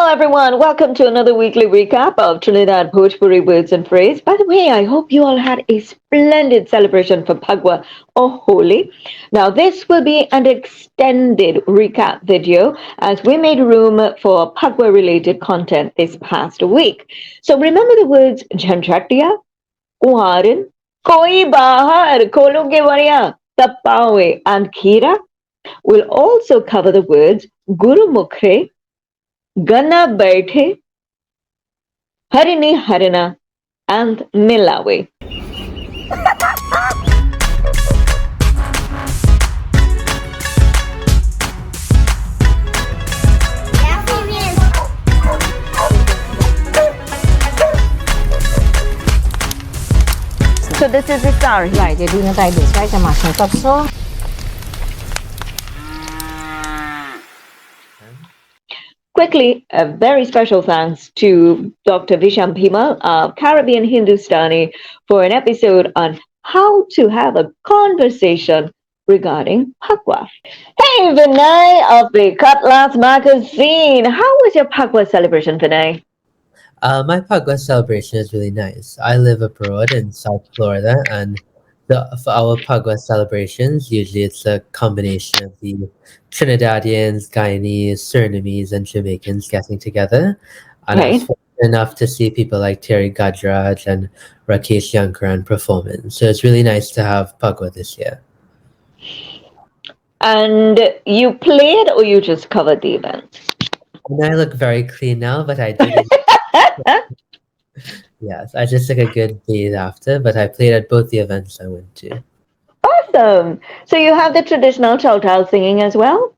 everyone. Welcome to another weekly recap of Trinidad Bhojpuri words and phrase. By the way, I hope you all had a splendid celebration for Phagwa or Holi. Now, this will be an extended recap video as we made room for Phagwa related content this past week. So remember the words JHANJHATIYA, KONHAARIN, KOI BAHAAR, KHOLO KEWARIYA, TAPAAWAY, and KHEERAA. We'll also cover the words GURUMUKHARE, GANAA BAITHAY, HARINI, HARINA, and MILAAWAY. So this is the sari. Right, you're doing it like this, right? I'm mashing it up so. Quickly, a very special thanks to Dr. Visham Bhimal of Caribbean Hindustani for an episode on how to have a conversation regarding Phagwa. Hey, Vinay of the Cutlass magazine. How was your Phagwa celebration, Vinay? My Phagwa celebration is really nice. I live abroad in South Florida, and for our Phagwa celebrations, usually it's a combination of the Trinidadians, Guyanese, Surinamese, and Jamaicans getting together. And I was Right. fortunate enough to see people like Terry Gadraj and Rakesh Yankaran performing. So it's really nice to have Phagwa this year. And you played or you just covered the event? And I look very clean now, but I did. Yes, I just took a good bathe after, but I played at both the events I went to. Awesome. So you have the traditional chowtal singing as well?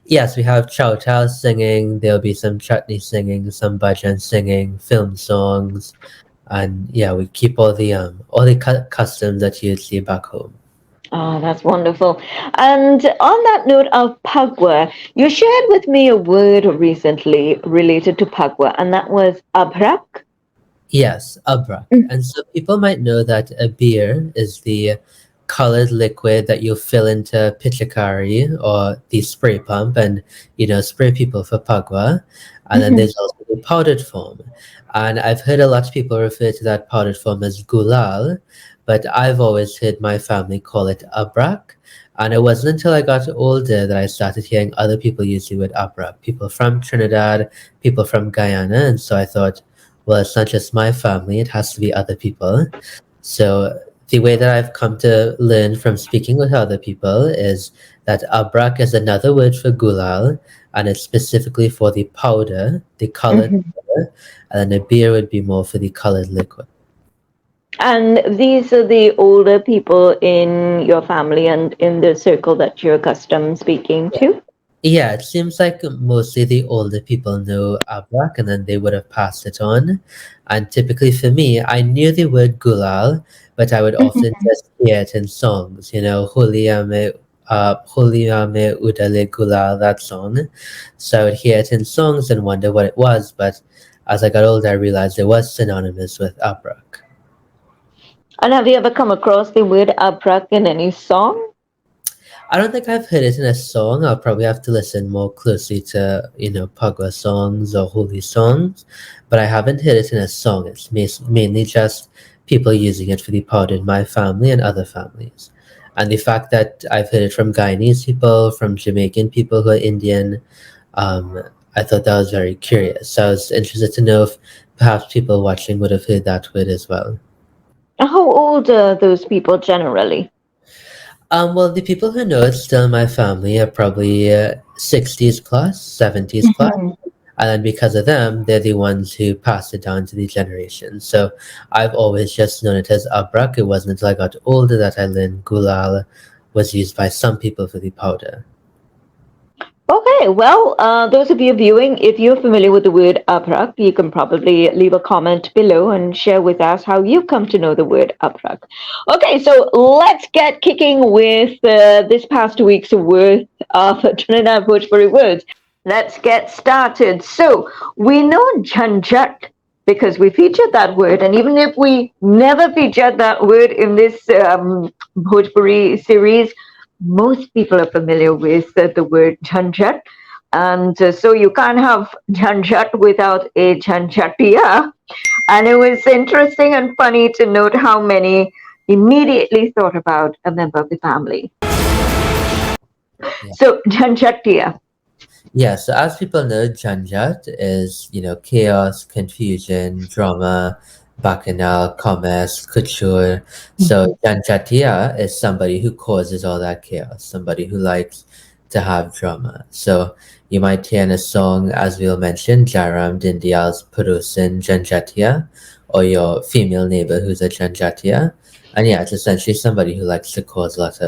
Yes, we have chowtal singing, there'll be some chutney singing, some bhajan singing, film songs, and yeah, we keep all the customs that you'd see back home. Oh, that's wonderful. And on that note of Phagwa, you shared with me a word recently related to Phagwa, and that was abrak. Yes, abrak. And so people might know that a beer is the colored liquid that you fill into pichakari or the spray pump and, spray people for Phagwa. And then there's also the powdered form. And I've heard a lot of people refer to that powdered form as gulal, but I've always heard my family call it abrak. And it wasn't until I got older that I started hearing other people use the word abrak, people from Trinidad, people from Guyana. And so I thought, well, it's not just my family, it has to be other people. So the way that I've come to learn from speaking with other people is that abrak is another word for gulal, and it's specifically for the powder, the colored powder, and then a beer would be more for the colored liquid. And these are the older people in your family and in the circle that you're accustomed speaking to? Yeah, it seems like mostly the older people know abrak and then they would have passed it on. And typically for me, I knew the word gulal, but I would often just hear it in songs, Huliyame Udale Gulal, that song. So I would hear it in songs and wonder what it was, but as I got older, I realized it was synonymous with abrak. And have you ever come across the word abrak in any song? I don't think I've heard it in a song. I'll probably have to listen more closely to, Phagwa songs or holy songs, but I haven't heard it in a song. It's mainly just people using it for the powder in my family and other families. And the fact that I've heard it from Guyanese people, from Jamaican people who are Indian, I thought that was very curious. So I was interested to know if perhaps people watching would have heard that word as well. How old are those people generally? Well, the people who know it's still in my family are probably 60s plus, 70s plus. And then because of them, they're the ones who pass it down to the generation. So I've always just known it as abrak. It wasn't until I got older that I learned gulal was used by some people for the powder. Okay, well, those of you viewing, if you're familiar with the word abrak, you can probably leave a comment below and share with us how you come to know the word abrak. Okay, so let's get kicking with this past week's worth of Trinidad Bhojpuri words. Let's get started. So we know janjat because we featured that word, and even if we never featured that word in this Bhojpuri series, most people are familiar with the word janjat. And so you can't have Jhanjhat without a Jhanjhatiya. And it was interesting and funny to note how many immediately thought about a member of the family. Yeah. So, Jhanjhatiya. Yeah, so as people know, Janjat is, chaos, confusion, drama, bacchanal, commerce, couture. So Janjatiya is somebody who causes all that chaos, somebody who likes to have drama. So you might hear in a song, as we'll mention, Jaram Dindial's Purusin Janjatiya, or your female neighbor who's a Janjatiya. And yeah, it's essentially somebody who likes to cause a lot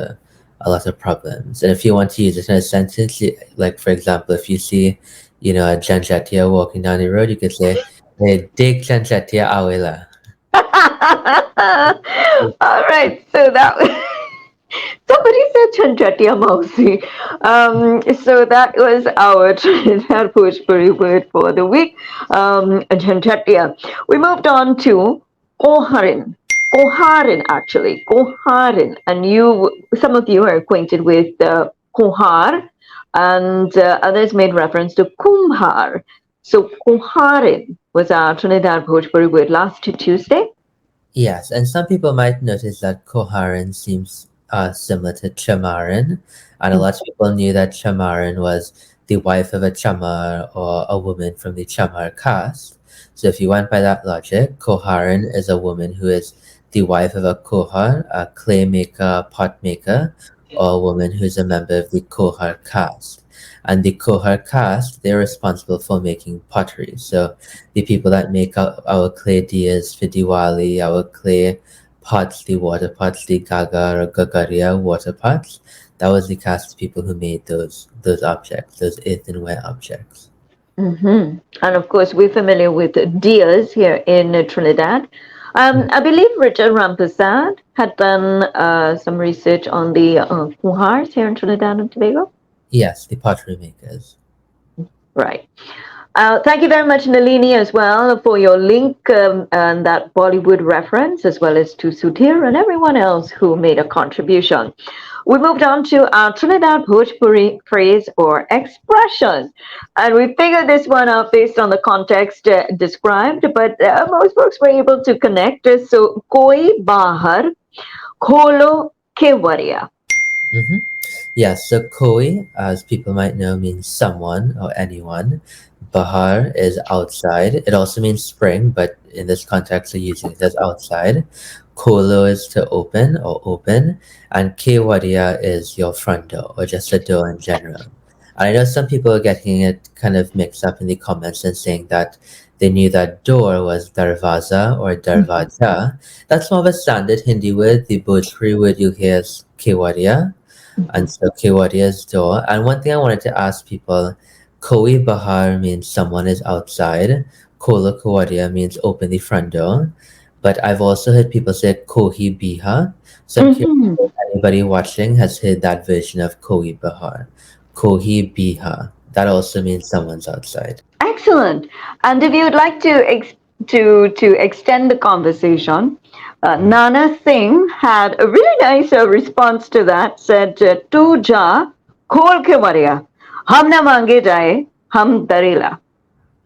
of problems. And if you want to use it in a sentence, like for example, if you see, a Janjatiya walking down the road, you could say, "Hey, dig Janjatiya awela." All right, so that somebody said Chanchatiya Mausi. So that was our Trinidad Bhojpuri word for the week, Chanchatiya. We moved on to Koharin. Koharin, actually. Koharin. And some of you are acquainted with Kohar, and others made reference to Kumhar. So Koharin was our Trinidad Bhojpuri word last Tuesday. Yes, and some people might notice that Koharin seems similar to Chamarin, and a lot of people knew that Chamarin was the wife of a Chamar or a woman from the Chamar caste. So if you went by that logic, Koharin is a woman who is the wife of a Kohar, a clay maker, pot maker, or a woman who's a member of the Kohar caste. And the Kohar caste, they're responsible for making pottery. So the people that make our clay diyas for Diwali, our clay pots, the water pots, the Gaga or Gagariya water pots. That was the caste of people who made those objects, those earthenware objects. Mm-hmm. And of course, we're familiar with deers here in Trinidad. I believe Richard Rampasad had done some research on the Kuhars here in Trinidad and Tobago. Yes, the pottery makers. Right. Thank you very much, Nalini, as well, for your link and that Bollywood reference, as well as to Sudhir and everyone else who made a contribution. We moved on to our Trinidad Bhojpuri phrase or expression. And we figured this one out based on the context described, but most folks were able to connect. So, koi bahar, kholo KEWARIYA. Mm-hmm. Yeah, so Koi, as people might know, means someone or anyone. Bahar is outside. It also means spring, but in this context, we're using it as outside. Kholo is to open or open, and Kewariya is your front door or just a door in general. And I know some people are getting it kind of mixed up in the comments and saying that they knew that door was darvaza or darvaja. That's more of a standard Hindi word. The Bhojpuri word you hear is Kewariya, and so Kewariya's door. And one thing I wanted to ask people, Koi Bahar means someone is outside. Kholo Kewariya means open the front door. But I've also heard people say Kohi Biha. So I'm curious if anybody watching has heard that version of Koi Bahar. Kohi Biha. That also means someone's outside. Excellent. And if you would like to extend the conversation, Nana Singh had a really nice response to that. Said, "Tu ja khol ke mariya, hum na mange jaye, hum darila."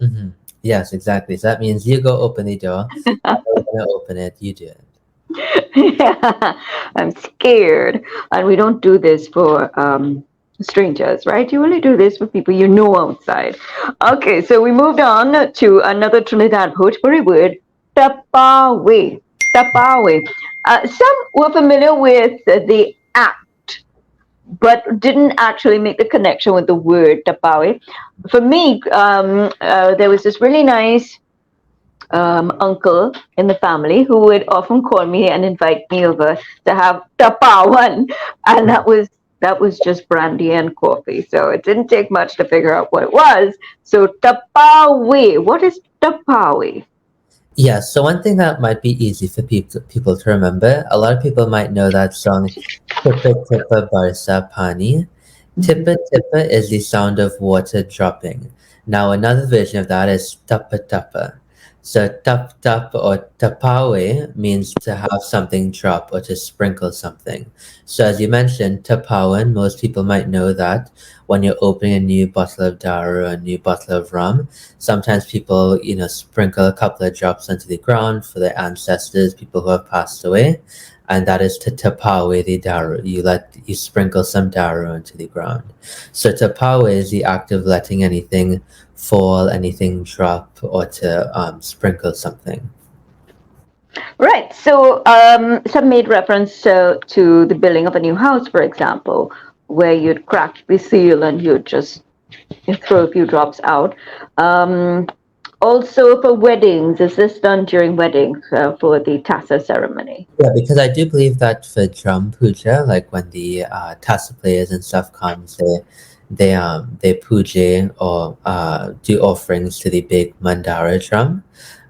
Mm-hmm. Yes, exactly. So that means you go open the door. I'm going to open it. You do it. Yeah, I'm scared, and we don't do this for strangers, right? You only do this for people you know outside. Okay, so we moved on to another Trinidad Bhojpuri word, tapaaway. Tapaaway. Some were familiar with the act, but didn't actually make the connection with the word tapaaway. For me, there was this really nice uncle in the family who would often call me and invite me over to have tapawan, and that was just brandy and coffee. So it didn't take much to figure out what it was. So tapawe, what is tapawe? Yeah, so one thing that might be easy for people to remember, a lot of people might know that song Tippa Tippa Barsa Pani. Tippa Tippa is the sound of water dropping. Now another version of that is Tappa Tappa. So tap or tapawe means to have something drop or to sprinkle something. So as you mentioned, tapawan, most people might know that when you're opening a new bottle of daru or a new bottle of rum, sometimes people, sprinkle a couple of drops onto the ground for their ancestors, people who have passed away. And that is to tapawe the daru. You sprinkle some daru onto the ground. So tapawe is the act of letting anything fall, anything drop, or to sprinkle something. Right. So some made reference to the building of a new house, for example, where you'd crack the seal and you'd just throw a few drops out. Also for weddings, is this done during weddings for the tassa ceremony? Yeah, because I do believe that for drum puja, like when the tassa players and stuff comes, they puja or do offerings to the big mandara drum,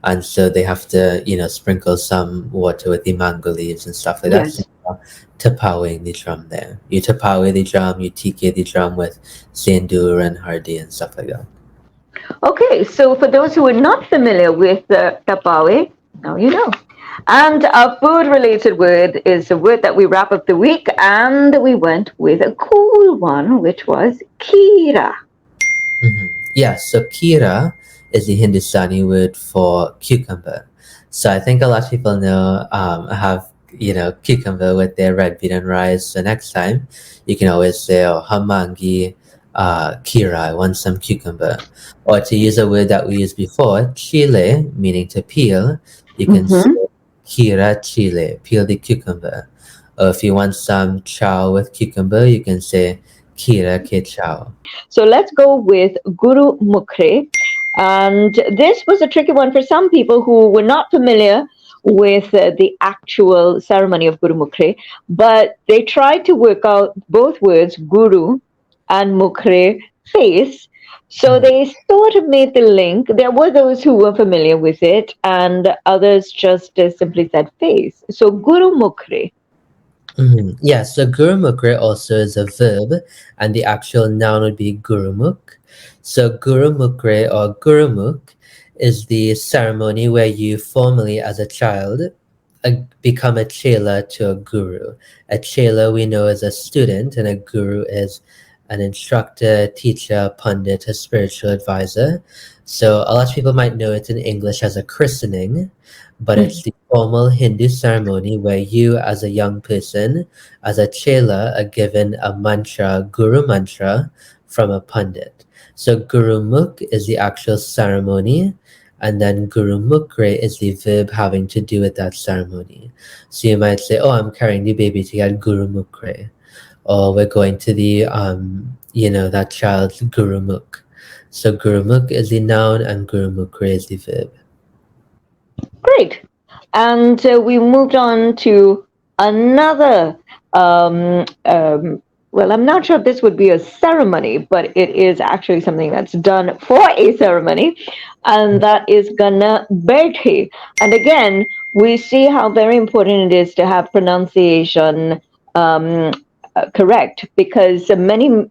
and so they have to sprinkle some water with the mango leaves and stuff like that. So Yes. tapawing the drum there. You tapawe the drum, you tike the drum with sindoor and hardi and stuff like that. Okay, so for those who are not familiar with tapawe, now you know. And our food-related word is a word that we wrap up the week, and we went with a cool one, which was kheera. Yeah, so kheera is the Hindustani word for cucumber. So I think a lot of people know have cucumber with their red bean and rice. So next time you can always say, "Oh, hamangi kheera, I want some cucumber." Or to use a word that we used before, chile, meaning to peel, you can say Mm-hmm. kheera chile, peel the cucumber. Or if you want some chow with cucumber, you can say kheera ke chow. So let's go with Gurumukkhare. And this was a tricky one for some people who were not familiar with the actual ceremony of Gurumukkhare, but they tried to work out both words, Guru and Mukre, face. So they sort of made the link. There were those who were familiar with it, and others just simply said face. So Gurumukkhare. Yeah, so Gurumukre also is a verb, and the actual noun would be Gurumukh. So Gurumukre or Gurumukh is the ceremony where you formally, as a child, become a chela to a guru. A chela we know is a student, and a guru is an instructor, teacher, pundit, a spiritual advisor. So a lot of people might know it in English as a christening, but it's the formal Hindu ceremony where you, as a young person, as a chela, are given a mantra, guru mantra, from a pundit. So Gurumukh is the actual ceremony, and then Gurumukre is the verb having to do with that ceremony. So you might say, "Oh, I'm carrying the baby to get Gurumukre," or "We're going to the that child's Gurumukh." So Gurumukh is the noun, and Gurumukre is the verb. Great. And we moved on to another, well, I'm not sure if this would be a ceremony, but it is actually something that's done for a ceremony, and that is Gana Berthi. And again, we see how very important it is to have pronunciation correct, because many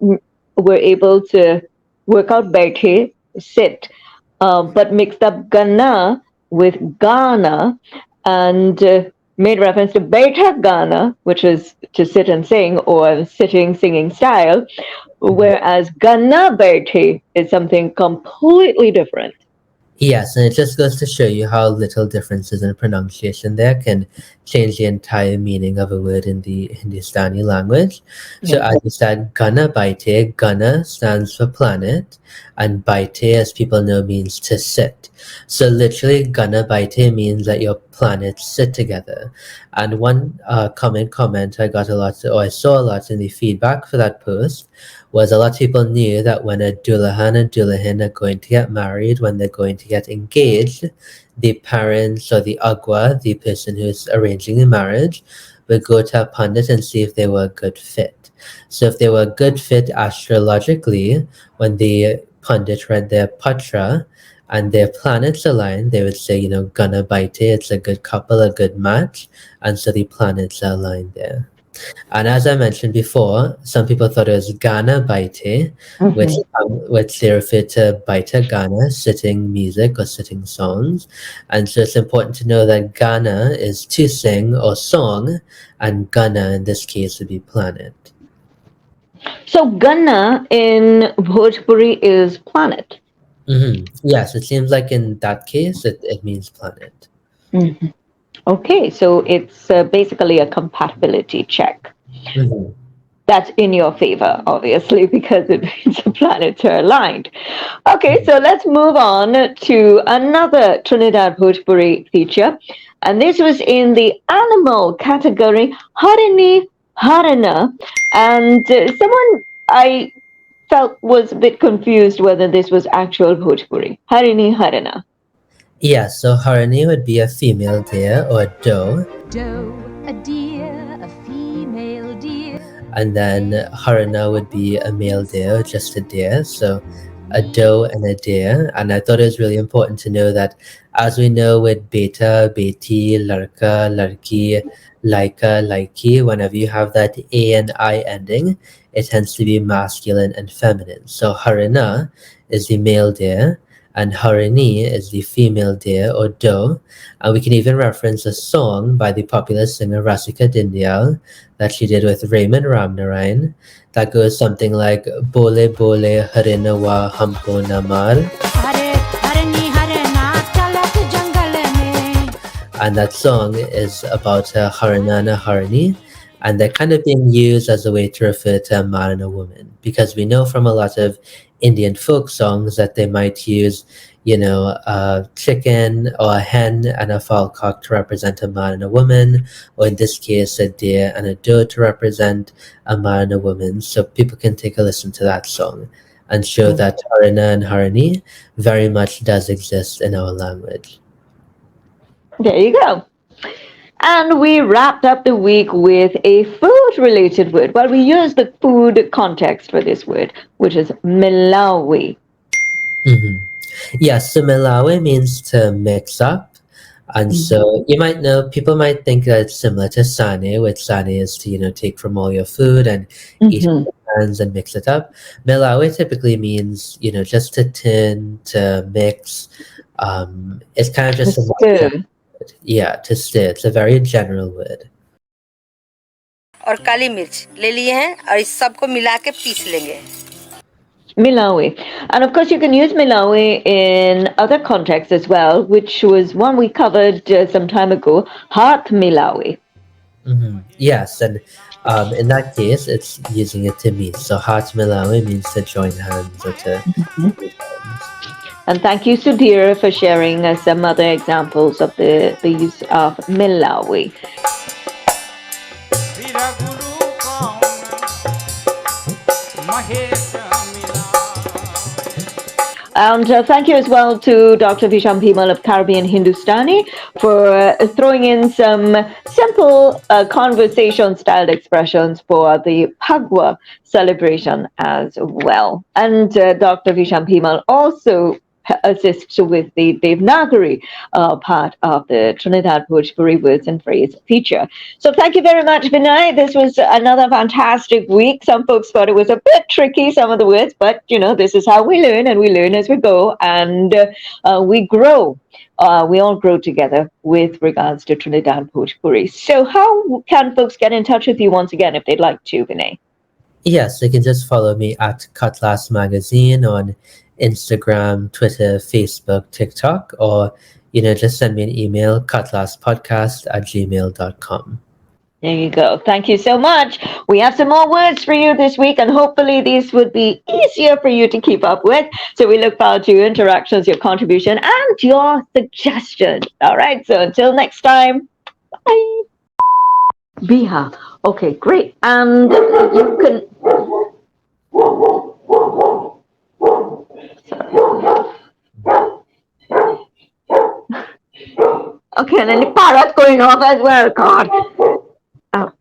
were able to work out Berthi, sit, but mixed up Gana with Ghana and made reference to Beta Ghana, which is to sit and sing or sitting singing style, whereas Ghana Berti is something completely different. Yes, and it just goes to show you how little differences in pronunciation there can change the entire meaning of a word in the Hindustani language. So as you said, Gana Baithay, Gana stands for planet, and Baithay, as people know, means to sit. So literally, Gana Baithay means that your planets sit together. And one common comment I got a lot, or I saw a lot in the feedback for that post, was a lot of people knew that when a Dullahan and Dullahin are going to get married, when they're going to get engaged, the parents or the Agwa, the person who's arranging the marriage, will go to a pundit and see if they were a good fit. So if they were a good fit astrologically, when the pundit read their patra and their planets aligned, they would say, Gana Baite, it's a good couple, a good match, and so the planets are aligned there. And as I mentioned before, some people thought it was Ghana Baithay, which Mhm. which they refer to Baita Ghana, sitting music or sitting songs. And so it's important to know that Ghana is to sing or song, and Ghana in this case would be planet. So Ganna in Bhojpuri is planet. Yes, it seems like in that case it means planet. Mhm. Okay, so it's basically a compatibility check. hmm That's in your favor, obviously, because it means the planets are aligned. Okay, so let's move on to another Trinidad Bhojpuri feature. And this was in the animal category, Harini Harina. And someone I felt was a bit confused whether this was actual Bhojpuri. Harini Harina. Yeah, so Harini would be a female deer or doe, Doe, a deer, a female deer. and then Harina would be a male deer, just a deer. So a doe and a deer. And I thought it was really important to know that, as we know with beta, beti, larka, larki, laika, laiki, whenever you have that A and I ending, it tends to be masculine and feminine. So Harina is the male deer, and Harini is the female deer or doe. And we can even reference a song by the popular singer Rasika Dindyal that she did with Raymond Ramnarayan that goes something like Bole Bole Harina wa humko namar. And that song is about Harina and a Harini, and they're kind of being used as a way to refer to a man and a woman, because we know from a lot of Indian folk songs that they might use, a chicken or a hen and a falcock to represent a man and a woman, or in this case, a deer and a doe to represent a man and a woman. So people can take a listen to that song and show that Harina and Harini very much does exist in our language. There you go. And we wrapped up the week with a food-related word. Well, we used the food context for this word, which is Milaaaway. hmm Yes, so Milawe means to mix up. And so you might know, people might think that it's similar to Sane, which Sane is to, take from all your food and eat Mm-hmm. with your hands and mix it up. Milawe typically means, just to tin, to mix. It's kind of just a more Stir. general word. Yeah, to stir. It's a very general word. और काली मिर्च ले लिए हैं और इस सबको मिला के पीस लेंगे. Milaawe. And of course, you can use Milaawe in other contexts as well, which was one we covered some time ago, Heart Milaawe. Yes, and in that case, it's using it to meet. So Hat Milawe means to join hands or to meet hands. And thank you, Sudhir, for sharing some other examples of the use of Milaawe. And thank you as well to Dr. Visham Pimal of Caribbean Hindustani for throwing in some simple conversation-styled expressions for the Phagwa celebration as well. And Dr. Visham Pimal also assists with the Devanagari part of the Trinidad Bhojpuri words and phrase feature. So thank you very much, Vinay. This was another fantastic week. Some folks thought it was a bit tricky, some of the words, but this is how we learn, and we learn as we go, and we grow. We all grow together with regards to Trinidad Bhojpuri. So how can folks get in touch with you once again if they'd like to, Vinay? Yes, they can just follow me at Cutlass Magazine on Instagram, Twitter, Facebook, TikTok, or just send me an email, cutlasspodcast@gmail.com. There you go. Thank you so much. We have some more words for you this week, and hopefully these would be easier for you to keep up with. So we look forward to your interactions, your contribution, and your suggestions. All right. So until next time, bye. Biha. Okay, great. And you can. Okay, and then the parrot going off as well. God. Oh,